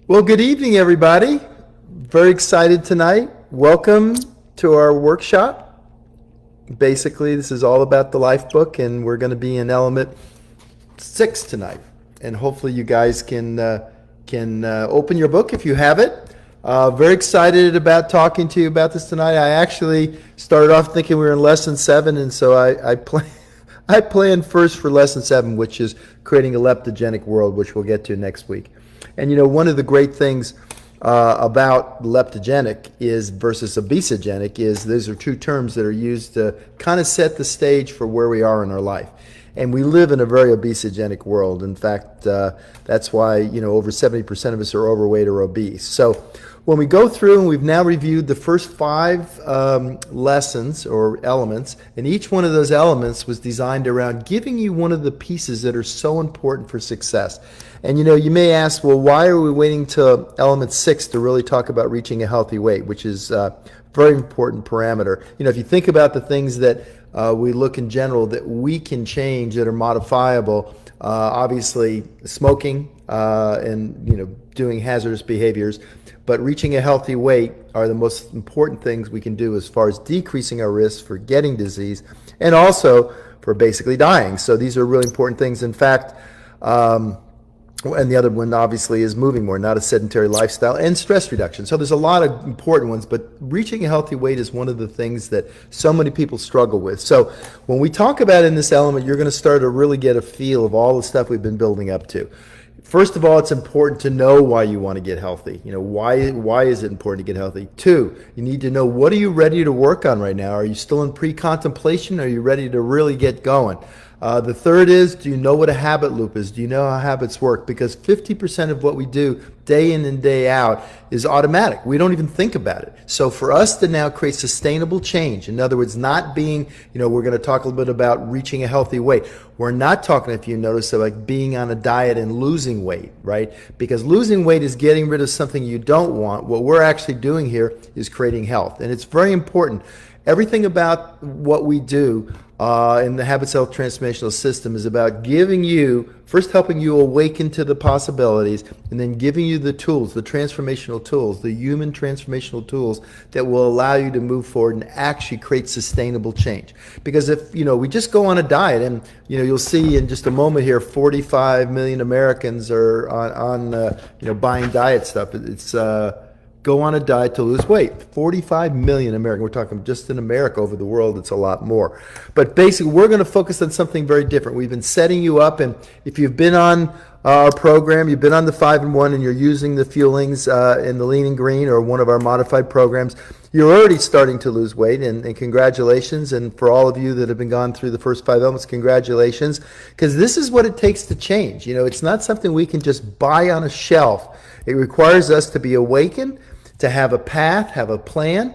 Well, good evening, everybody. Very excited tonight. Welcome to our workshop. Basically, this is all about the Lifebook, and we're going to be in element 6 tonight. And hopefully, you guys can open your book if you have it. Very excited about talking to you about this tonight. I actually started off thinking we were in lesson 7, and so I planned first for lesson 7, which is creating a leptogenic world, which we'll get to next week. And you know, one of the great things about leptogenic is versus obesogenic is those are two terms that are used to kind of set the stage for where we are in our life. And we live in a very obesogenic world. In fact, that's why, you know, over 70% of us are overweight or obese. So when we go through, and we've now reviewed the first 5 lessons or elements, and each one of those elements was designed around giving you one of the pieces that are so important for success. And you know, you may ask, well, why are we waiting till element 6 to really talk about reaching a healthy weight, which is a very important parameter. You know, if you think about the things that we look in general that we can change that are modifiable, obviously smoking and, you know, doing hazardous behaviors, but reaching a healthy weight are the most important things we can do as far as decreasing our risk for getting disease and also for basically dying. So these are really important things. In fact, and the other one obviously is moving more, not a sedentary lifestyle, and stress reduction. So there's a lot of important ones, but reaching a healthy weight is one of the things that so many people struggle with. So when we talk about in this element, you're going to start to really get a feel of all the stuff we've been building up to. First of all, it's important to know why you want to get healthy. You know, why is it important to get healthy? 2, you need to know, what are you ready to work on right now? Are you still in pre-contemplation? Are you ready to really get going? The third is, do you know what a habit loop is? Do you know how habits work? Because 50% of what we do day in and day out is automatic. We don't even think about it. So for us to now create sustainable change, in other words, not being, you know, we're going to talk a little bit about reaching a healthy weight. We're not talking, if you notice, like being on a diet and losing weight, right? Because losing weight is getting rid of something you don't want. What we're actually doing here is creating health. And it's very important. Everything about what we do in the Habits Health Transformational System is about giving you, first helping you awaken to the possibilities, and then giving you the tools, the transformational tools, the human transformational tools that will allow you to move forward and actually create sustainable change. Because if, you know, we just go on a diet, and, you know, you'll see in just a moment here, 45 million Americans are on you know, buying diet stuff. It's go on a diet to lose weight. 45 million Americans. We're talking just in America. Over the world, it's a lot more. But basically, we're going to focus on something very different. We've been setting you up, and if you've been on our program, you've been on the 5-in-1, and you're using the fuelings in the Lean and Green or one of our modified programs, you're already starting to lose weight, and congratulations. And for all of you that have been gone through the first 5 elements, congratulations, because this is what it takes to change. You know, it's not something we can just buy on a shelf. It requires us to be awakened, to have a path, have a plan,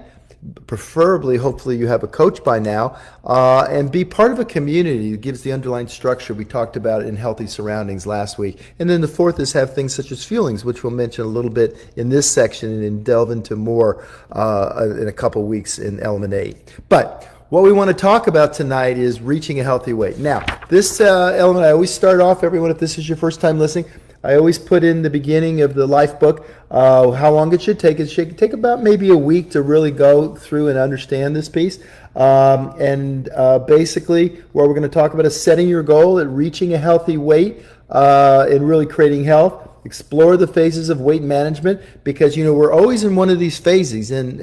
preferably, hopefully you have a coach by now, and be part of a community that gives the underlying structure we talked about in healthy surroundings last week. And then the 4th is have things such as fuelings, which we'll mention a little bit in this section and then delve into more in a couple weeks in element 8. But what we want to talk about tonight is reaching a healthy weight. Now, this element, I always start off, everyone, if this is your first time listening, I always put in the beginning of the Lifebook how long it should take. It should take about maybe a week to really go through and understand this piece. Basically, what we're going to talk about is setting your goal at reaching a healthy weight and really creating health. Explore the phases of weight management, because, you know, we're always in one of these phases, and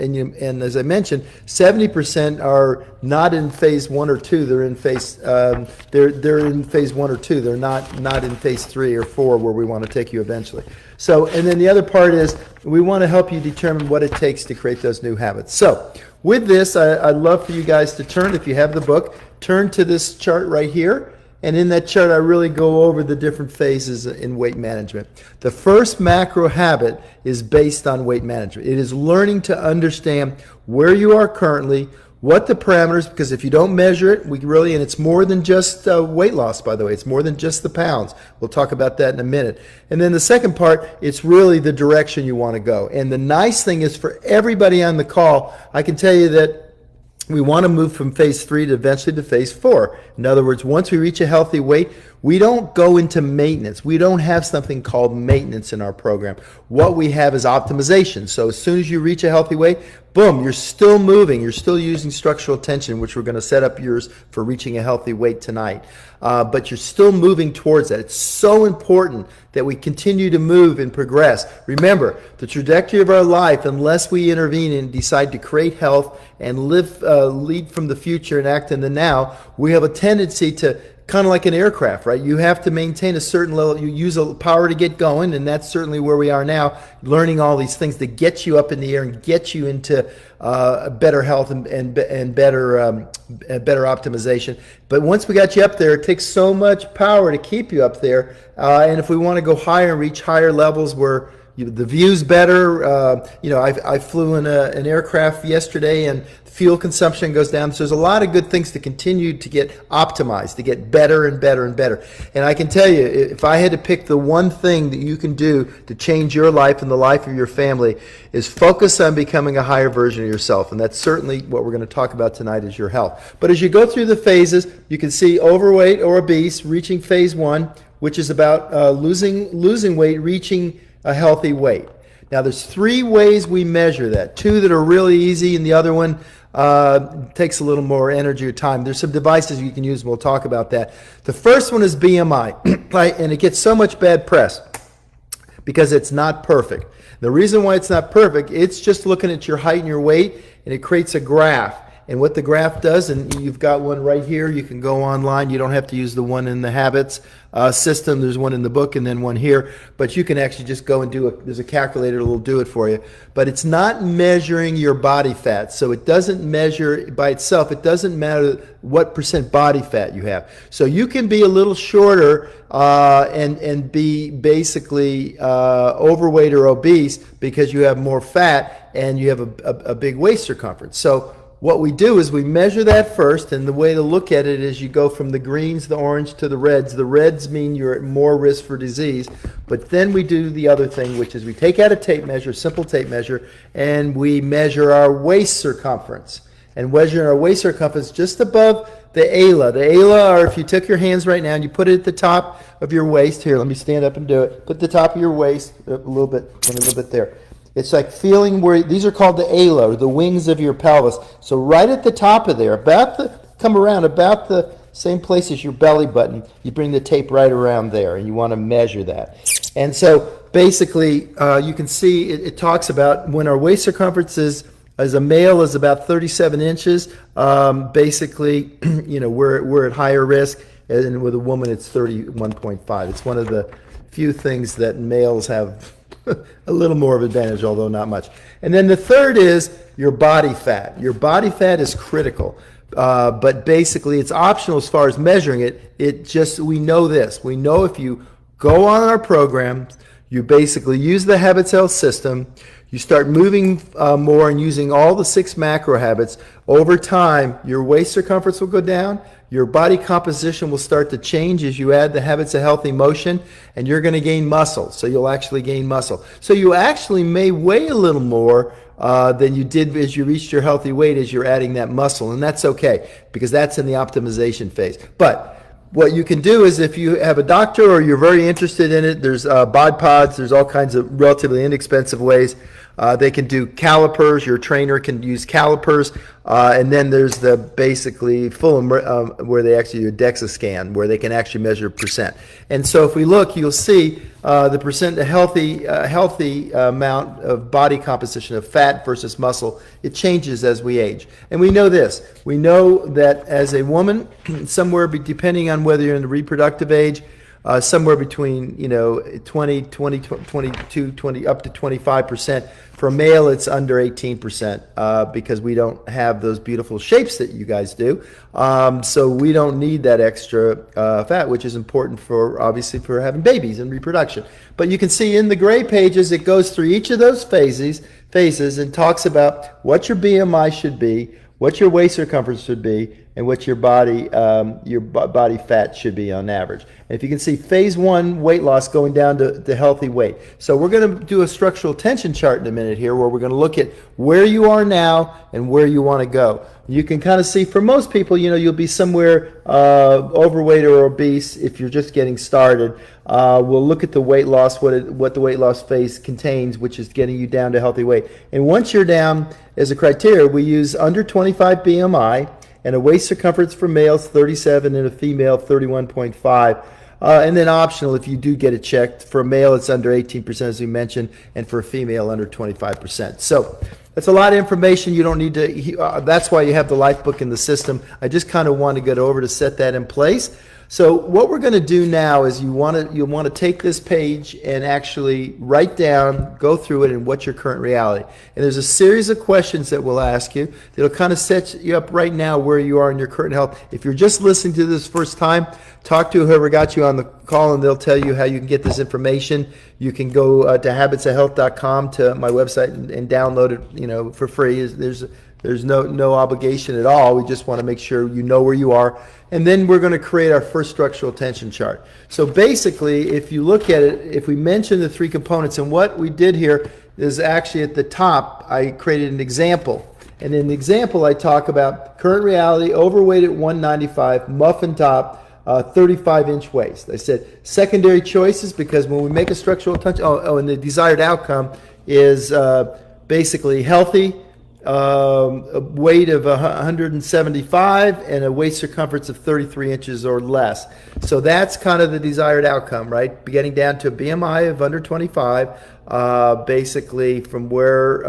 as I mentioned, 70% are not in phase 1 or 2. They're in phase they're in phase 1 or 2. They're not in phase 3 or 4 where we want to take you eventually. So, and then the other part is we want to help you determine what it takes to create those new habits. So with this, I'd love for you guys to turn, if you have the book, turn to this chart right here. And in that chart, I really go over the different phases in weight management. The first macro habit is based on weight management. It is learning to understand where you are currently, what the parameters, because if you don't measure it, and it's more than just weight loss, by the way. It's more than just the pounds. We'll talk about that in a minute. And then the second part, it's really the direction you want to go. And the nice thing is, for everybody on the call, I can tell you that we want to move from phase 3 to eventually to phase 4. In other words, once we reach a healthy weight, We don't go into maintenance. We don't have something called maintenance in our program. What we have is optimization. So as soon as you reach a healthy weight, boom, you're still moving. You're still using structural tension, which we're going to set up yours for reaching a healthy weight tonight. But you're still moving towards that. It's so important that we continue to move and progress. Remember, the trajectory of our life, unless we intervene and decide to create health and lead from the future and act in the now, we have a tendency to, kind of like an aircraft, right? You have to maintain a certain level. You use a power to get going, and that's certainly where we are now, learning all these things that get you up in the air and get you into better health and better optimization. But once we got you up there, it takes so much power to keep you up there. And if we want to go higher and reach higher levels where the view's better, I flew in an aircraft yesterday, and fuel consumption goes down. So there's a lot of good things to continue to get optimized, to get better and better and better. And I can tell you, if I had to pick the one thing that you can do to change your life and the life of your family, is focus on becoming a higher version of yourself. And that's certainly what we're going to talk about tonight, is your health. But as you go through the phases, you can see overweight or obese, reaching phase 1, which is about losing weight, reaching a healthy weight. Now there's 3 ways we measure that. 2 that are really easy, and the other one takes a little more energy or time. There's some devices you can use, and we'll talk about that. The first one is BMI, right? And it gets so much bad press because it's not perfect. The reason why it's not perfect, it's just looking at your height and your weight, and it creates a graph. And what the graph does, and you've got one right here, you can go online. You don't have to use the one in the habits system. There's one in the book and then one here. But you can actually just go and there's a calculator that will do it for you. But it's not measuring your body fat. So it doesn't measure by itself. It doesn't matter what percent body fat you have. So you can be a little shorter and be basically overweight or obese because you have more fat and you have a big waist circumference. So what we do is we measure that first, and the way to look at it is you go from the greens, the orange, to the reds. The reds mean you're at more risk for disease, but then we do the other thing, which is we take out a tape measure, simple tape measure, and we measure our waist circumference. And measuring our waist circumference just above the ala. The ala are, if you took your hands right now and you put it at the top of your waist, here, let me stand up and do it. Put the top of your waist a little bit there. It's like feeling where, these are called the ala, or the wings of your pelvis. So right at the top of there, come around about the same place as your belly button, you bring the tape right around there, and you want to measure that. And so basically, you can see it talks about when our waist circumference is, as a male, is about 37 inches. Basically, we're at higher risk, and with a woman, it's 31.5. It's one of the few things that males have a little more of advantage, although not much. And then the third is your body fat. Your body fat is critical, but basically it's optional as far as measuring it. We know this. We know if you go on our program, you basically use the Habits Health system, you start moving more and using all the 6 macro habits, over time your waist circumference will go down, your body composition will start to change as you add the habits of healthy motion, and you're going to gain muscle. So you'll actually gain muscle. So you actually may weigh a little more than you did as you reached your healthy weight as you're adding that muscle, and that's okay because that's in the optimization phase. But what you can do is, if you have a doctor or you're very interested in it, there's bod pods, there's all kinds of relatively inexpensive ways. They can do calipers. Your trainer can use calipers. And then there's the basically full where they actually do a DEXA scan, where they can actually measure percent. And so if we look, you'll see the percent, the healthy amount of body composition of fat versus muscle. It changes as we age. And we know this. We know that as a woman, depending on whether you're in the reproductive age, somewhere between 20, 22, 20 up to 25%. For a male, it's under 18% because we don't have those beautiful shapes that you guys do. So we don't need that extra fat, which is important obviously for having babies and reproduction. But you can see in the gray pages, it goes through each of those phases and talks about what your BMI should be, what your waist circumference should be, and what your body body fat should be on average. And if you can see, phase 1 weight loss going down to healthy weight. So we're going to do a structural tension chart in a minute here, where we're going to look at where you are now and where you want to go. You can kind of see, for most people, you'll be somewhere overweight or obese if you're just getting started. We'll look at the weight loss, what the weight loss phase contains, which is getting you down to healthy weight. And once you're down, as a criteria, we use under 25 BMI and a waist circumference for males 37 and a female 31.5. And then optional, if you do get it checked, for a male it's under 18%, as we mentioned, and for a female under 25%. So that's a lot of information. You don't need to, that's why you have the Lifebook in the system. I just kind of want to get over to set that in place. So what we're going to do now is you'll want to take this page and actually write down, go through it, and what's your current reality. And there's a series of questions that we'll ask you that'll kind of set you up right now where you are in your current health. If you're just listening to this first time, talk to whoever got you on the call, and they'll tell you how you can get this information. You can go to habitsofhealth.com, to my website, and download it, for free. There's no obligation at all. We just want to make sure you know where you are. And then we're going to create our first structural tension chart. So basically, if you look at it, if we mention the 3 components, and what we did here is actually at the top, I created an example. And in the example, I talk about current reality, overweight at 195, muffin top, 35-inch waist. I said secondary choices, because when we make a structural tension, and the desired outcome is basically healthy, a weight of 175 and a waist circumference of 33 inches or less. So that's kind of the desired outcome, right? Getting down to a BMI of under 25, basically from where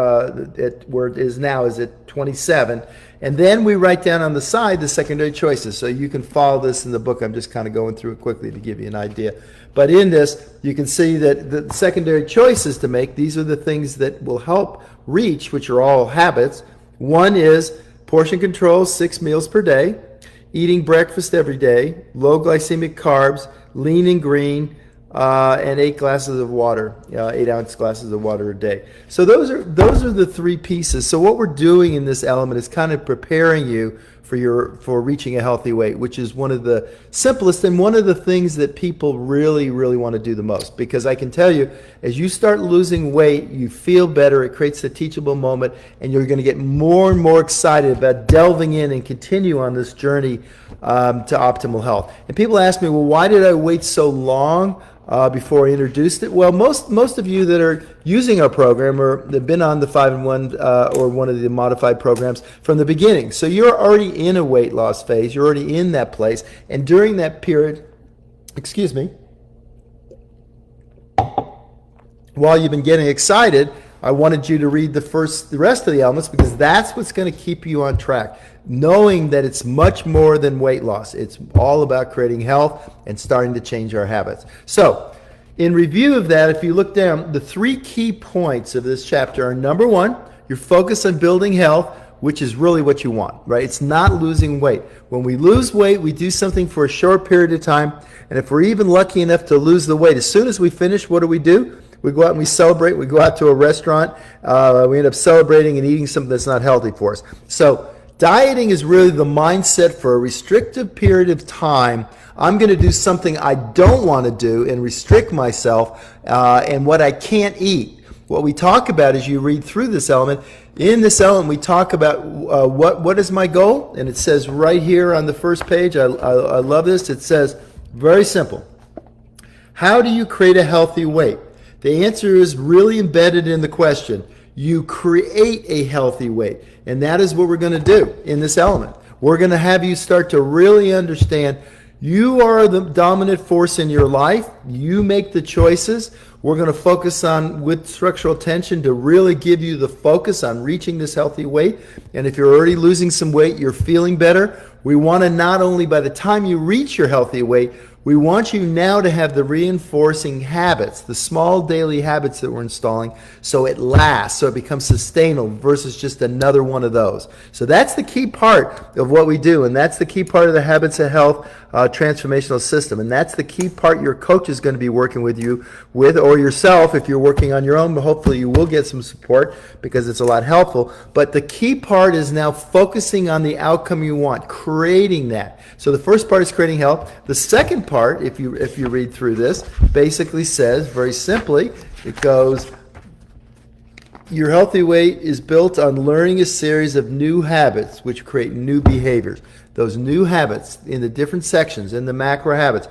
it is now is at 27. And then we write down on the side the secondary choices. So you can follow this in the book. I'm just kind of going through it quickly to give you an idea. But in this, you can see that the secondary choices to make, these are the things that will help reach, which are all habits. One is portion control, 6 meals per day, eating breakfast every day, low glycemic carbs, lean and green, and 8 glasses of water, 8-ounce glasses of water a day. So those are the 3 pieces. So what we're doing in this element is kind of preparing you for reaching a healthy weight, which is one of the simplest and one of the things that people really, really want to do the most. Because I can tell you, as you start losing weight, you feel better. It creates a teachable moment, and you're going to get more and more excited about delving in and continue on this journey to optimal health. And people ask me, well, why did I wait so long before I introduced it? Well, most of you that are using our program or have been on the 5-in-1 or one of the modified programs from the beginning. So you're already in a weight loss phase. You're already in that place. And during that period, while you've been getting excited, I wanted you to read the rest of the elements, because that's what's going to keep you on track. Knowing that it's much more than weight loss. It's all about creating health and starting to change our habits. So, in review of that, if you look down, the 3 key points of this chapter are: number 1, your focus on building health, which is really what you want, right? It's not losing weight. When we lose weight, we do something for a short period of time, and if we're even lucky enough to lose the weight, as soon as we finish, what do? We go out and we celebrate. We go out to a restaurant. We end up celebrating and eating something that's not healthy for us. So dieting is really the mindset for a restrictive period of time. I'm going to do something I don't want to do and restrict myself and what I can't eat. What we talk about as you read through this element, in this element we talk about what is my goal? And it says right here on the first page, I love this, it says, very simple. How do you create a healthy weight? The answer is really embedded in the question. You create a healthy weight. And that is what we're going to do in this element. We're going to have you start to really understand you are the dominant force in your life. You make the choices. We're going to focus on, with structural tension, to really give you the focus on reaching this healthy weight. And if you're already losing some weight, you're feeling better. We want to not only, by the time you reach your healthy weight, We want you now to have the reinforcing habits, the small daily habits that we're installing, so it lasts, so it becomes sustainable versus just another one of those. So that's the key part of what we do, and that's the key part of the Habits of Health transformational system, and that's the key part your coach is going to be working with you with, or yourself if you're working on your own, but hopefully you will get some support because it's a lot helpful. But the key part is now focusing on the outcome you want, creating that. So the first part is creating health. The second part, if you read through this, basically says very simply, it goes, your healthy weight is built on learning a series of new habits which create new behaviors. Those new habits in the different sections, in the macro habits,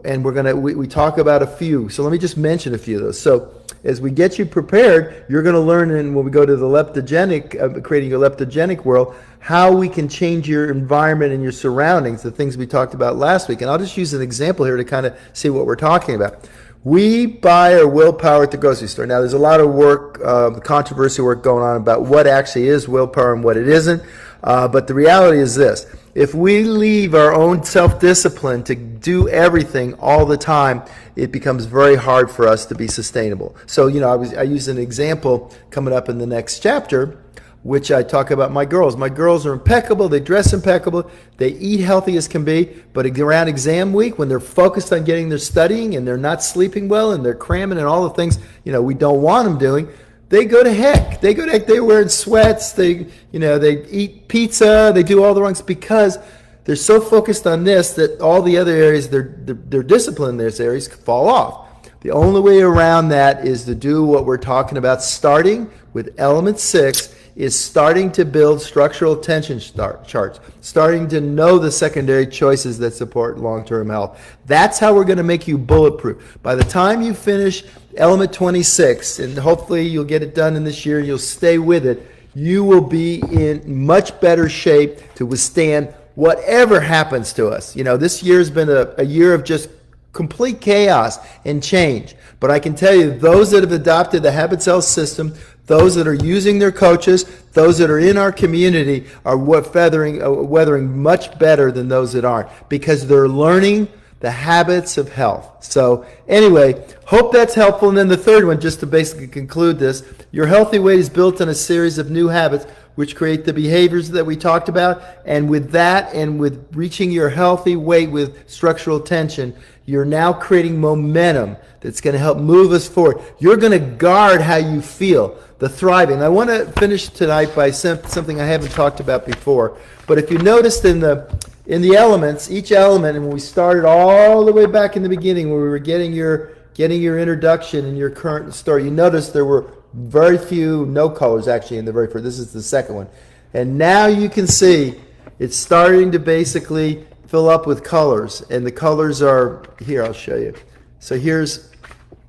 and we talk about a few. So let me just mention a few of those. So as we get you prepared, you're going to learn, and when we go to the leptogenic, creating a leptogenic world, how we can change your environment and your surroundings, the things we talked about last week. And I'll just use an example here to kind of see what we're talking about. We buy our willpower at the grocery store. Now, there's a lot of work, controversy work going on about what actually is willpower and what it isn't. But the reality is this. If we leave our own self-discipline to do everything all the time, it becomes very hard for us to be sustainable. So, I use an example coming up in the next chapter, which I talk about my girls. My girls are impeccable. They dress impeccable. They eat healthy as can be. But around exam week, when they're focused on getting their studying and they're not sleeping well and they're cramming and all the things, we don't want them doing, they go to heck. They're wearing sweats. They eat pizza. They do all the wrongs because they're so focused on this that all the other areas, their discipline in those areas fall off. The only way around that is to do what we're talking about, starting with element 6, is starting to build structural attention charts, starting to know the secondary choices that support long-term health. That's how we're going to make you bulletproof. By the time you finish element 26, and hopefully you'll get it done in this year and you'll stay with it, you will be in much better shape to withstand whatever happens to us. This year's been a year of just complete chaos and change. But I can tell you, those that have adopted the Habits Health system, those that are using their coaches, those that are in our community are weathering much better than those that aren't, because they're learning the habits of health. So anyway, hope that's helpful. And then the third one, just to basically conclude this, your healthy weight is built on a series of new habits which create the behaviors that we talked about. And with that, and with reaching your healthy weight with structural tension, you're now creating momentum that's going to help move us forward. You're going to guard how you feel, the thriving. I want to finish tonight by something I haven't talked about before. But if you noticed in the elements, each element, and when we started all the way back in the beginning, where we were getting your introduction and your current story, you noticed there were very few, no colors actually in the very first. This is the second one. And now you can see it's starting to basically fill up with colors. And the colors are, here, I'll show you. So here's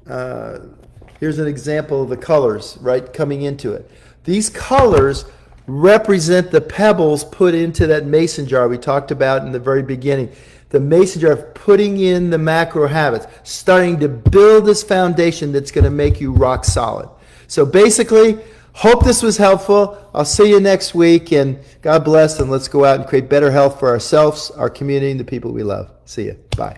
an example of the colors, right, coming into it. These colors represent the pebbles put into that mason jar we talked about in the very beginning. The mason jar of putting in the macro habits, starting to build this foundation that's going to make you rock solid. So basically, hope this was helpful. I'll see you next week, and God bless, and let's go out and create better health for ourselves, our community, and the people we love. See you. Bye.